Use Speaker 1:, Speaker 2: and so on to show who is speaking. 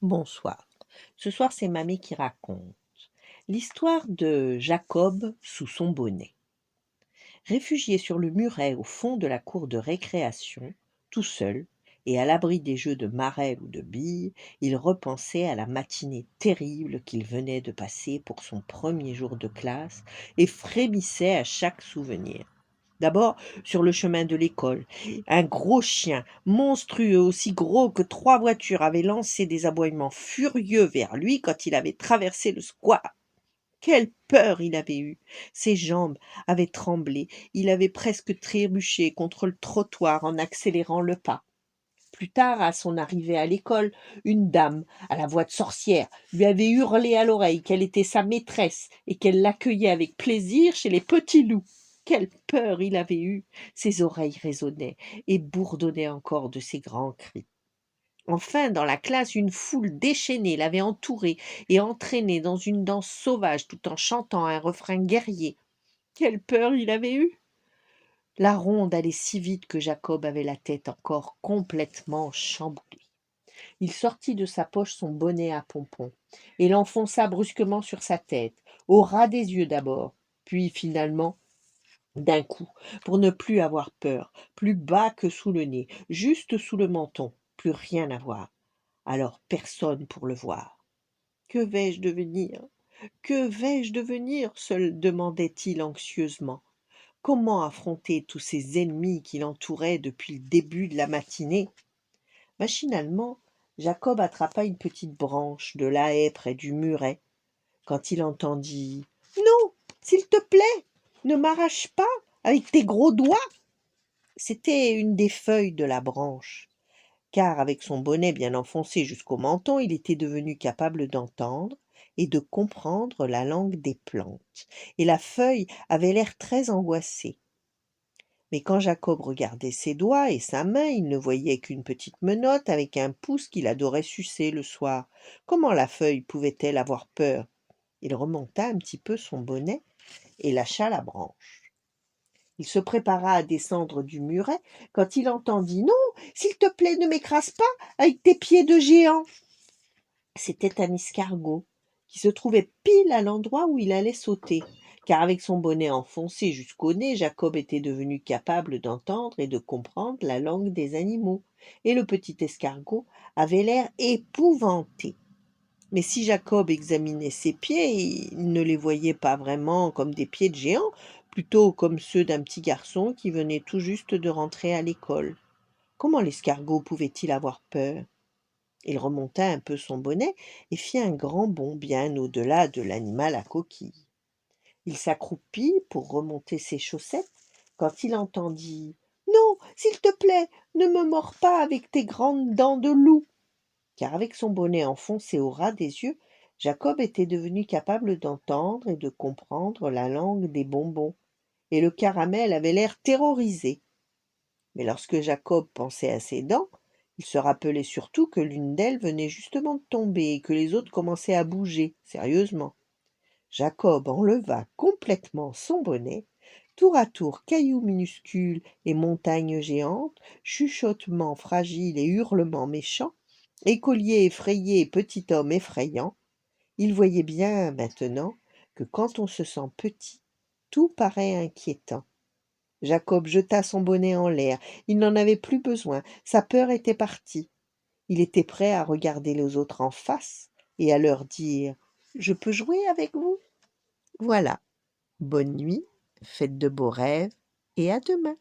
Speaker 1: Bonsoir. Ce soir, c'est Mamie qui raconte l'histoire de Jacob sous son bonnet. Réfugié sur le muret au fond de la cour de récréation, tout seul, et à l'abri des jeux de marelle ou de billes, il repensait à la matinée terrible qu'il venait de passer pour son premier jour de classe et frémissait à chaque souvenir. D'abord, sur le chemin de l'école, un gros chien, monstrueux, aussi gros que 3 voitures, avait lancé des aboiements furieux vers lui quand il avait traversé le square. Quelle peur il avait eue! Ses jambes avaient tremblé, il avait presque trébuché contre le trottoir en accélérant le pas. Plus tard, à son arrivée à l'école, une dame, à la voix de sorcière, lui avait hurlé à l'oreille qu'elle était sa maîtresse et qu'elle l'accueillait avec plaisir chez les petits loups. Quelle peur il avait eue! Ses oreilles résonnaient et bourdonnaient encore de ses grands cris. Enfin, dans la classe, une foule déchaînée l'avait entouré et entraîné dans une danse sauvage tout en chantant un refrain guerrier. Quelle peur il avait eue! La ronde allait si vite que Jacob avait la tête encore complètement chamboulée. Il sortit de sa poche son bonnet à pompons et l'enfonça brusquement sur sa tête, au ras des yeux d'abord, puis finalement d'un coup, pour ne plus avoir peur, plus bas que sous le nez, juste sous le menton, plus rien à voir. Alors personne pour le voir. Que vais-je devenir? Que vais-je devenir? Se demandait-il anxieusement. Comment affronter tous ces ennemis qui l'entouraient depuis le début de la matinée? Machinalement, Jacob attrapa une petite branche de la haie près du muret, quand il entendit Non, s'il te plaît, ne m'arrache pas avec tes gros doigts. C'était une des feuilles de la branche, car avec son bonnet bien enfoncé jusqu'au menton, il était devenu capable d'entendre et de comprendre la langue des plantes, et la feuille avait l'air très angoissée. Mais quand Jacob regardait ses doigts et sa main, il ne voyait qu'une petite menotte avec un pouce qu'il adorait sucer le soir. Comment la feuille pouvait-elle avoir peur? Il remonta un petit peu son bonnet et lâcha la branche. Il se prépara à descendre du muret quand il entendit Non, s'il te plaît, ne m'écrase pas avec tes pieds de géant. C'était un escargot qui se trouvait pile à l'endroit où il allait sauter, car avec son bonnet enfoncé jusqu'au nez, Jacob était devenu capable d'entendre et de comprendre la langue des animaux, et le petit escargot avait l'air épouvanté. Mais si Jacob examinait ses pieds, il ne les voyait pas vraiment comme des pieds de géant, plutôt comme ceux d'un petit garçon qui venait tout juste de rentrer à l'école. Comment l'escargot pouvait-il avoir peur? Il remonta un peu son bonnet et fit un grand bond bien au-delà de l'animal à coquille. Il s'accroupit pour remonter ses chaussettes quand il entendit Non, s'il te plaît, ne me mords pas avec tes grandes dents de loup. Car avec son bonnet enfoncé au ras des yeux, Jacob était devenu capable d'entendre et de comprendre la langue des bonbons, et le caramel avait l'air terrorisé. Mais lorsque Jacob pensait à ses dents, il se rappelait surtout que l'une d'elles venait justement de tomber et que les autres commençaient à bouger, sérieusement. Jacob enleva complètement son bonnet, tour à tour cailloux minuscules et montagnes géantes, chuchotements fragiles et hurlements méchants, écolier effrayé et petit homme effrayant. Il voyait bien maintenant que quand on se sent petit, tout paraît inquiétant. Jacob jeta son bonnet en l'air. Il n'en avait plus besoin. Sa peur était partie. Il était prêt à regarder les autres en face et à leur dire Je peux jouer avec vous? Voilà. Bonne nuit, faites de beaux rêves et à demain.